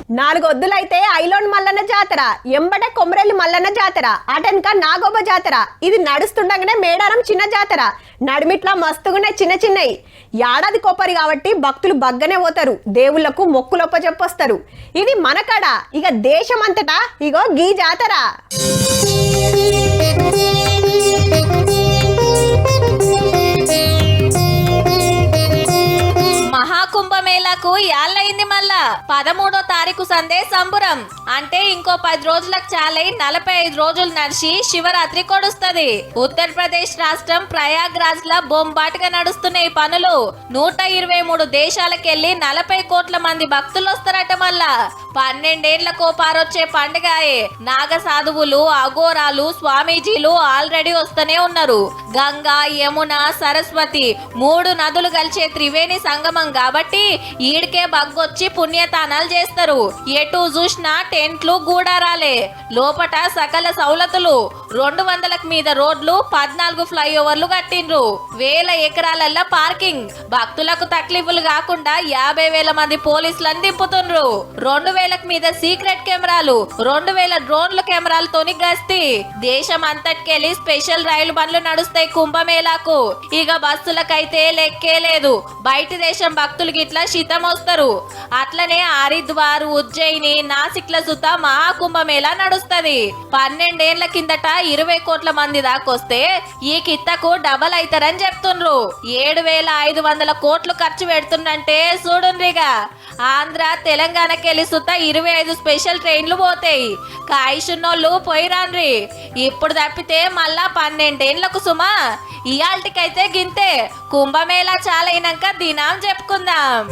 4 వద్దులైతే alone Mallanna జాతర, ఎంబడే కొమరెల్లి మల్లన్న జాతర, అటెనక నాగోబ జాతర. ఇది నడుస్తుండగానే మేడారం చిన్న జాతర. నడిమిట్లా మస్తుగున్నాయి చిన్న చిన్నవి. ఏడాది కొప్పరి కాబట్టి భక్తులు బగ్గనే పోతారు, దేవుళ్లకు మొక్కులొప్ప చెప్పొస్తారు. ఇది మన కాడ, ఇక దేశం అంతటా ఇగో గీ జాతర. మహాకుంభమేళాకు యాళ్ళయింది మళ్ళా 13వ తారీఖు సందే సంబురం. అంటే ఇంకో 10 రోజులకు చాలై 45 రోజులు నడిచి శివరాత్రి కొడుస్తుంది. ఉత్తరప్రదేశ్ రాష్ట్రం ప్రయాగ్రాజ్ లా బొంబాటుగా నడుస్తున్నాయి పనులు. 123 దేశాలకెళ్లి 40 కోట్ల మంది భక్తులు వస్తారట. మళ్ళా 12 ఏళ్లకో పారొచ్చే పండుగాయే. నాగ సాధువులు, అఘోరాలు, స్వామీజీలు ఆల్రెడీ వస్తూనే ఉన్నారు. గంగా, యమున, సరస్వతి 3 నదులు కలిసే త్రివేణి సంగమం కాబట్టి ఈడికే బగ్గొచ్చి పుణ్యతానాలు చేస్తారు. ఎటు చూసినా టెంట్లు, గూడారాలే. లోపట సకల సౌలతులు. 200లకు మీద రోడ్లు, 14 ఫ్లైఓవర్లు కట్టిండ్రు. 1000 ఎకరాలల్ల పార్కింగ్. భక్తులకు తక్లీఫులు కాకుండా 50,000 మంది పోలీసులను దింపుతుండ్రు. 2,000కు మీద సీక్రెట్ కెమెరాలు, 2,000 డ్రోన్ల కెమెరాలతోని గస్తీ. దేశం అంతటికెళ్ళి స్పెషల్ రైలు బండ్లు నడుస్తాయి కుంభమేళాకు. ఇక బస్సులకైతే లెక్కే లేదు. బయటి దేశం భక్తులు గిట్లా శితం వస్తారు. అట్లనే హరిద్వార్, ఉజ్జయిని, నాసిక్ల సుత మహాకుంభమేళా నడుస్తది. 12 ఏళ్ల కిందట 20 కోట్ల మంది దాకొస్తే ఈ కిత్తకు డబల్ అవుతారని చెప్తుండ్రు. 7,500 కోట్లు ఖర్చు పెడుతుందంటే చూడుండ్రిగా. ఆంధ్ర, తెలంగాణకెళ్ళి సుత 25 స్పెషల్ ట్రైన్లు పోతాయి. కాయిషున్నోళ్ళు పోయిరాన్రి. ఇప్పుడు తప్పితే మళ్ళా 12 ఏళ్లకు సుమా. ఇయాల్టికైతే గింతే. కుంభమేళా చాలైనాక దినాం చెప్పుకుందాం.